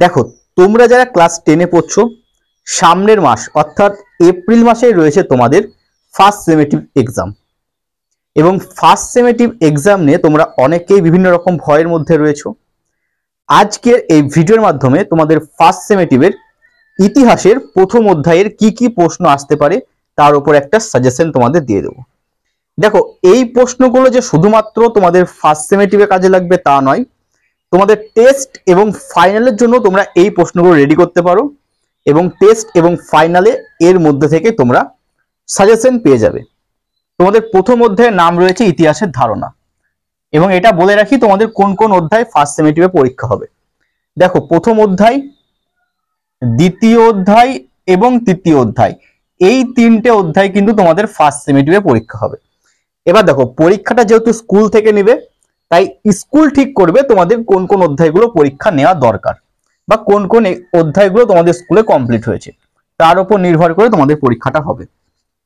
দেখো, তোমরা যারা ক্লাস 10-এ পড়ছো, সামনের মাস অর্থাৎ এপ্রিল মাসে রয়েছে তোমাদের ফার্স্ট সেমেটিভ এক্সাম। এবং ফার্স্ট সেমেটিভ এক্সাম নিয়ে তোমরা অনেকেই বিভিন্ন রকম ভয়ের মধ্যে রয়েছো। আজকের এই ভিডিওর মাধ্যমে তোমাদের ফার্স্ট সেমেটিভের ইতিহাসের প্রথম অধ্যায়ের কি কি প্রশ্ন আসতে পারে তার উপর একটা সাজেশন তোমাদের দিয়ে দেবো। দেখো, এই প্রশ্নগুলো যে শুধুমাত্র তোমাদের ফার্স্ট সেমেটিভে কাজে লাগবে তা নয়, তোমাদের টেস্ট এবং ফাইনালের জন্য তোমরা এই প্রশ্নগুলো রেডি করতে পারো এবং টেস্ট এবং ফাইনালে এর মধ্যে থেকে তোমরা সাজেশন পেয়ে যাবে। তোমাদের প্রথম অধ্যায়ের নাম রয়েছে ইতিহাসের ধারণা, এবং এটা বলে রাখি তোমাদের কোন কোন অধ্যায় ফার্স্ট সেমেটিভে পরীক্ষা হবে। দেখো, প্রথম অধ্যায়, দ্বিতীয় অধ্যায় এবং তৃতীয় অধ্যায়, এই তিনটে অধ্যায় কিন্তু তোমাদের ফার্স্ট সেমেটিভে পরীক্ষা হবে। এবার দেখো, পরীক্ষাটা যেহেতু স্কুল থেকে নেবে, তাই স্কুল ঠিক করবে তোমাদের কোন কোন অধ্যায়গুলো পরীক্ষা নেওয়া দরকার বা কোন কোন অধ্যায়গুলো তোমাদের স্কুলে কমপ্লিট হয়েছে, তার উপর নির্ভর করে তোমাদের পরীক্ষাটা হবে।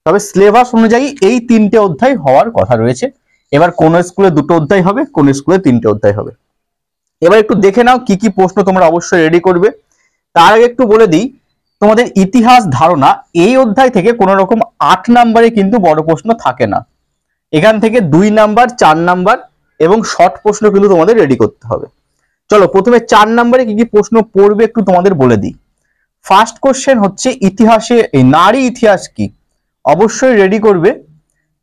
তবে সিলেবাস অনুযায়ী এই তিনটে অধ্যায় হওয়ার কথা রয়েছে। এবার কোন স্কুলে দুটো অধ্যায় হবে, কোন স্কুলে তিনটে অধ্যায় হবে। এবার একটু দেখে নাও কি কি প্রশ্ন তোমরা অবশ্যই রেডি করবে। তার আগে একটু বলে দিই, তোমাদের ইতিহাস ধারণা এই অধ্যায় থেকে কোনো রকম 8 নম্বরে কিন্তু বড় প্রশ্ন থাকে না। এখান থেকে 2 নাম্বার, 4 নাম্বার এবং শর্ট প্রশ্ন কিন্তু তোমাদের রেডি করতে হবে। চলো, প্রথমে 4 নম্বরে কি কি প্রশ্ন পড়বে একটু তোমাদের বলে দিই। ফার্স্ট কোশ্চেন হচ্ছে ইতিহাসে নারী ইতিহাস কি। অবশ্যই রেডি করবে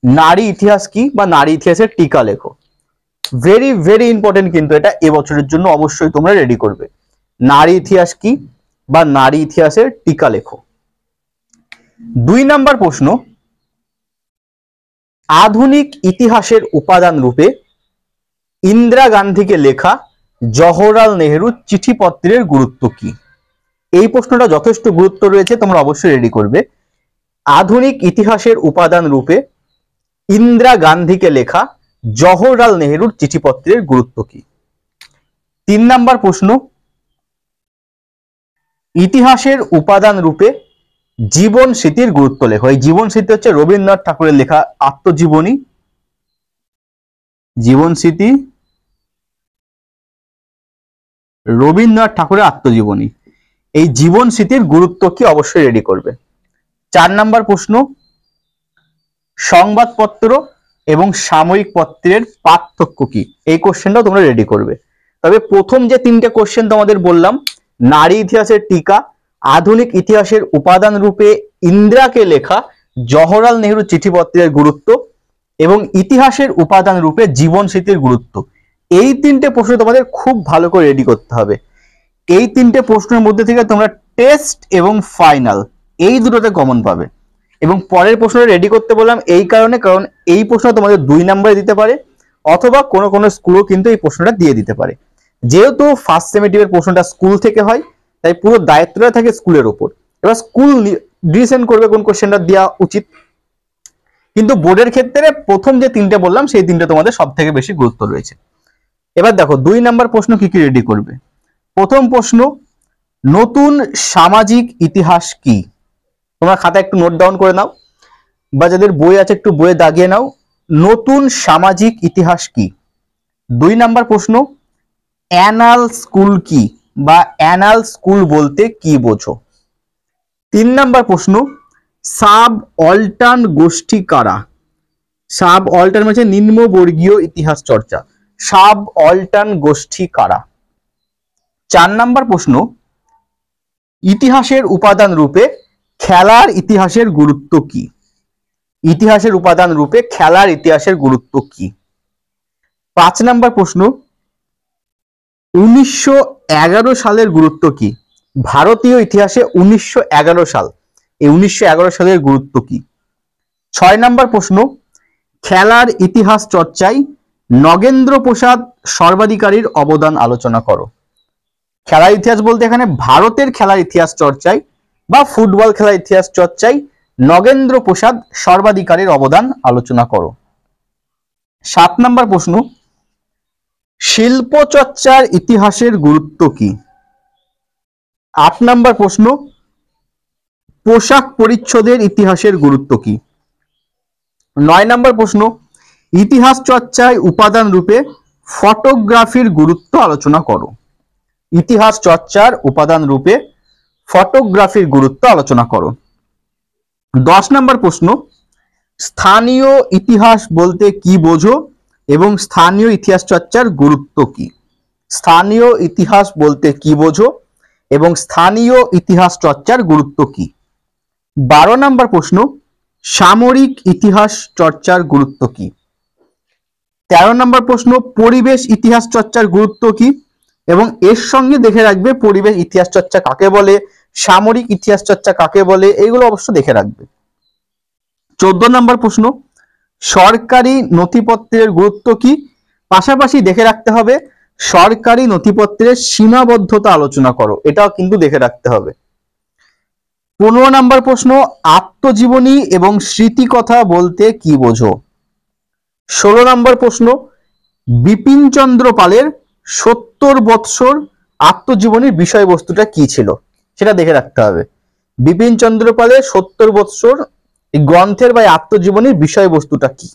নারী ইতিহাস কি বা নারী ইতিহাসের টিকা লেখো। ভেরি ভেরি ইম্পর্টেন্ট কিন্তু এটা এবছরের জন্য, অবশ্যই তোমরা রেডি করবে নারী ইতিহাস কি বা নারী ইতিহাসের টিকা লেখো। 2 নাম্বার প্রশ্ন, আধুনিক ইতিহাসের উপাদান রূপে ইন্দিরা গান্ধীকে লেখা জওহরলাল নেহরুর চিঠিপত্রের গুরুত্ব কি। এই প্রশ্নটা যথেষ্ট গুরুত্ব রয়েছে, তোমরা অবশ্যই রেডি করবে আধুনিক ইতিহাসের উপাদান রূপে ইন্দিরা গান্ধীকে লেখা জওহরলাল নেহরুর চিঠিপত্রের গুরুত্ব কি। 3 নাম্বার প্রশ্ন, ইতিহাসের উপাদান রূপে জীবন স্মৃতির গুরুত্ব লেখো। এই জীবন স্মৃতি হচ্ছে রবীন্দ্রনাথ ঠাকুরের লেখা আত্মজীবনী, জীবন স্মৃতি রবীন্দ্রনাথ ঠাকুরের আত্মজীবনী। এই জীবন স্মৃতির গুরুত্ব কি অবশ্যই রেডি করবে। 4 নাম্বার প্রশ্ন, সংবাদপত্র এবং সাময়িক পত্রের পার্থক্য কি। এই কোশ্চেনটাও তোমরা রেডি করবে। তবে প্রথম যে 3টে কোশ্চেন তোমাদের বললাম, নারী ইতিহাসের টিকা, আধুনিক ইতিহাসের উপাদান রূপে ইন্দিরাকে লেখা জওহরলাল নেহরু চিঠিপত্রের গুরুত্ব এবং ইতিহাসের উপাদান রূপে জীবন স্মৃতির গুরুত্ব, এই 3টে প্রশ্ন তোমাদের খুব ভালো করে রেডি করতে হবে। এই 3টে প্রশ্নের মধ্যে থেকে তোমরা টেস্ট এবং ফাইনাল এই দুটোতে কমন পাবে। এবং পরের প্রশ্নটা রেডি করতে বললাম এই কারণে, কারণ এই প্রশ্ন তোমাদের 2 নম্বরে দিতে পারে অথবা কোনো কোনো স্কুলও কিন্তু এই প্রশ্নটা দিয়ে দিতে পারে। যেহেতু ফার্স্ট সেমেটিভের প্রশ্নটা স্কুল থেকে হয়, তাই পুরো দায়িত্বটা থাকে স্কুলের ওপর। এবার স্কুল ডিসিশন করবে কোন কোশ্চেনটা দেওয়া উচিত, কিন্তু বোর্ডের ক্ষেত্রে প্রথম যে 3টে বললাম সেই 3টে তোমাদের সব থেকে বেশি গুরুত্ব রয়েছে। এবার দেখো 2 নাম্বার প্রশ্ন কি কি রেডি করবে। প্রথম প্রশ্ন, নতুন সামাজিক ইতিহাস কি। তোমরা খাতা একটু নোট ডাউন করে নাও বা যাদের বই আছে একটু বইয়ে দাগিয়ে নাও, নতুন সামাজিক ইতিহাস কি। 2 নাম্বার প্রশ্ন, অ্যানাল স্কুল কি বা অ্যানাল স্কুল বলতে কি বোঝো। 3 নাম্বার প্রশ্ন, সাব অল্টার্ন গোষ্ঠী কারা। সাব অল্টার্ন মানে নিম্নবর্গীয় ইতিহাস চর্চা, সাব অল্টার্ন গোষ্ঠী কারা। 4 নাম্বার প্রশ্ন, ইতিহাসের উপাদান রূপে খেলার ইতিহাসের গুরুত্ব কি। ইতিহাসের উপাদান রূপে খেলার ইতিহাসের গুরুত্ব কি। 5 নাম্বার প্রশ্ন, 1911 সালের গুরুত্ব কি। ভারতীয় ইতিহাসে 1911 সাল, এই 1911 সালের গুরুত্ব কি। 6 নাম্বার প্রশ্ন, খেলার ইতিহাস চর্চায় নগেন্দ্র প্রসাদ সর্বাধিকারীর অবদান আলোচনা করো। খেলার ইতিহাস বলতে এখানে ভারতের খেলার ইতিহাস চর্চায় বা ফুটবল খেলার ইতিহাস চর্চায় নগেন্দ্র প্রসাদ সর্বাধিকারীর অবদান আলোচনা করো। 7 নাম্বার প্রশ্ন, শিল্প চর্চার ইতিহাসের গুরুত্ব কি। 8 নাম্বার প্রশ্ন, পোশাক পরিচ্ছদের ইতিহাসের গুরুত্ব কি। 9 নাম্বার প্রশ্ন, ইতিহাস চর্চায় উপাদান রূপে ফটোগ্রাফির গুরুত্ব আলোচনা করো। ইতিহাস চর্চার উপাদান রূপে ফটোগ্রাফির গুরুত্ব আলোচনা করো। 10 নম্বর প্রশ্ন, স্থানীয় ইতিহাস বলতে কি বোঝো এবং স্থানীয় ইতিহাস চর্চার গুরুত্ব কি? স্থানীয় ইতিহাস বলতে কি বোঝো এবং স্থানীয় ইতিহাস চর্চার গুরুত্ব কি? 12 নম্বর প্রশ্ন, সামরিক ইতিহাস চর্চার গুরুত্ব কি? 13 নম্বর প্রশ্ন, পরিবেশ ইতিহাস চর্চার গুরুত্ব কি এবং এর সঙ্গে দেখে রাখবে পরিবেশ ইতিহাস চর্চা কাকে বলে, সামরিক ইতিহাস চর্চা কাকে বলে, এগুলো অবশ্য দেখে রাখবে। 14 নম্বর প্রশ্ন, সরকারি নথিপত্রের গুরুত্ব কি? পাশাপাশি দেখে রাখতে হবে সরকারি নথিপত্রের সীমাবদ্ধতা আলোচনা করো, এটাও কিন্তু দেখে রাখতে হবে। 15 নম্বর প্রশ্ন, আত্মজীবনী এবং স্মৃতিকথা বলতে কি বোঝো? 16 নম্বর প্রশ্ন, বিপিনচন্দ্র পালের 70 বৎসর আত্মজীবনীর বিষয়বস্তুটা কি ছিল সেটা দেখে রাখতে হবে। বিপিনচন্দ্র পালের 70 বৎসর গ্রন্থের বা আত্মজীবনীর বিষয়বস্তুটা কি?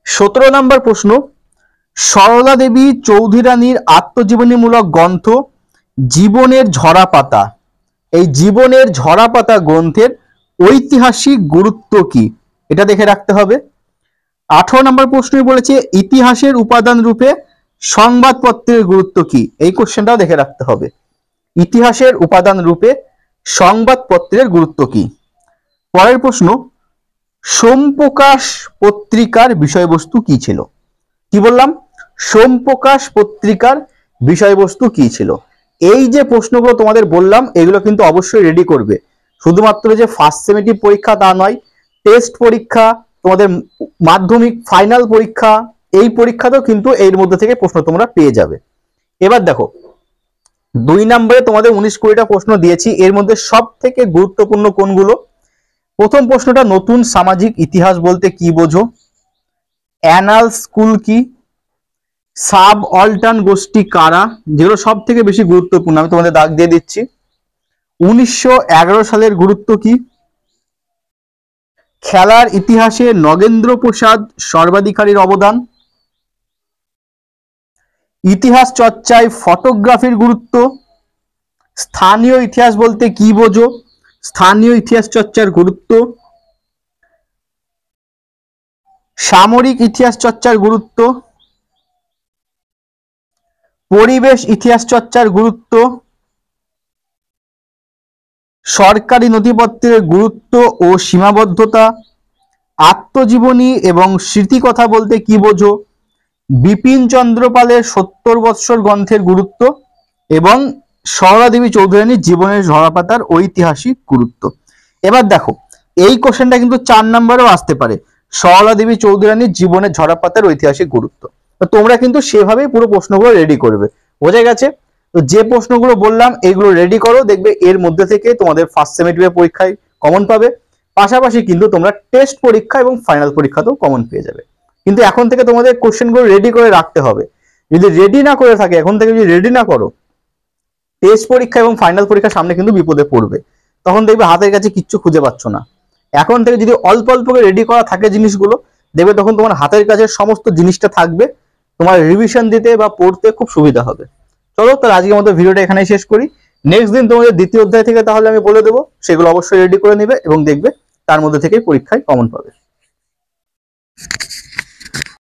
17 নম্বর প্রশ্ন, সরলা দেবী চৌধুরী রানীর আত্মজীবনীমূলক গ্রন্থ জীবনের ঝরা পাতা, এই জীবনের ঝরা পাতা গ্রন্থের ঐতিহাসিক গুরুত্ব কি? এটা দেখে রাখতে হবে। 18 নম্বর প্রশ্নই বলেছে ইতিহাসের উপাদান রূপে সংবাদপত্রের গুরুত্ব কি? এই কোশ্চেনটাও দেখে রাখতে হবে। ইতিহাসের উপাদান রূপে সংবাদপত্রের গুরুত্ব কি? পরের প্রশ্ন, সোমপ্রকাশ পত্রিকার বিষয়বস্তু কি ছিল? কি বললাম? সোমপ্রকাশ পত্রিকার বিষয়বস্তু কি ছিল? এই যে প্রশ্নগুলো তোমাদের বললাম এগুলো কিন্তু অবশ্যই রেডি করবে। শুধুমাত্র যে ফার্স্ট সেমেটিভ পরীক্ষা তা নয়, টেস্ট পরীক্ষা, তোমাদের মাধ্যমিক ফাইনাল পরীক্ষা, এই পরীক্ষাতেও কিন্তু এর মধ্যে থেকে প্রশ্ন তোমরা পেয়ে যাবে। এবার দেখো 2 নম্বরে তোমাদের 19-20টা প্রশ্ন দিয়েছি, এর মধ্যে সব থেকে গুরুত্বপূর্ণ কোনগুলো? প্রথম প্রশ্নটা, নতুন সামাজিক ইতিহাস বলতে কি বোঝো? অ্যানাল স্কুল কি? সাব অল্টার্ন গোষ্ঠী কারা? যেগুলো সব থেকে বেশি গুরুত্বপূর্ণ আমি তোমাদের দাগ দিয়ে দিচ্ছি। 1911 সালের গুরুত্ব কি? খেলার ইতিহাসে নগেন্দ্র প্রসাদ সর্বাধিকারীর অবদান। ইতিহাস চর্চায় ফটোগ্রাফির গুরুত্ব। স্থানীয় ইতিহাস বলতে কি বোঝো? স্থানীয় ইতিহাস চর্চার গুরুত্ব। সামরিক ইতিহাস চর্চার গুরুত্ব। পরিবেশ ইতিহাস চর্চার গুরুত্ব। সরকারি নথিপত্রের গুরুত্ব ও সীমাবদ্ধতা। আত্মজীবনী এবং স্মৃতিকথা বলতে কি বোঝো? বিপিন চন্দ্র পালের 70 বৎসর গ্রন্থের গুরুত্ব এবং সরলা দেবী চৌধুরী রানীর জীবনের ঝরা পাতার ঐতিহাসিক গুরুত্ব। এবার দেখো এই কোশ্চেনটা কিন্তু 4 নম্বরেও আসতে পারে, সরলা দেবী চৌধুরী রানীর জীবনের ঝরা পাতার ঐতিহাসিক গুরুত্ব। তো তোমরা কিন্তু সেভাবেই পুরো প্রশ্নগুলো রেডি করবে, বোঝা গেছে? তো যে প্রশ্নগুলো বললাম এগুলো রেডি করো, দেখবে এর মধ্যে থেকে তোমাদের ফার্স্ট সেমেস্টারের পরীক্ষায় কমন পাবে, পাশাপাশি কিন্তু তোমরা টেস্ট পরীক্ষা এবং ফাইনাল পরীক্ষাতেও কমন পেয়ে যাবে। কিন্তু এখন থেকে তোমাদের কোশ্চেনগুলো রেডি করে রাখতে হবে। যদি রেডি না করে থাকে, এখন থেকে যদি রেডি না করো, টেস্ট পরীক্ষা এবং ফাইনাল পরীক্ষার সামনে কিন্তু বিপদে পড়বে। তখন দেখবে হাতের কাছে কিচ্ছু খুঁজে পাচ্ছ না। এখন থেকে যদি অল্প অল্প করে রেডি করা থাকে জিনিসগুলো, দেখবে তখন তোমার হাতের কাছে সমস্ত জিনিসটা থাকবে, তোমার রিভিশন দিতে বা পড়তে খুব সুবিধা হবে। চলো তাহলে আজকের মতো ভিডিওটা এখানেই শেষ করি। নেক্সট দিন তোমাদের দ্বিতীয় অধ্যায় থেকে তাহলে আমি বলে দেবো, সেগুলো অবশ্যই রেডি করে নেবে এবং দেখবে তার মধ্যে থেকেই পরীক্ষায় কমন পাবে।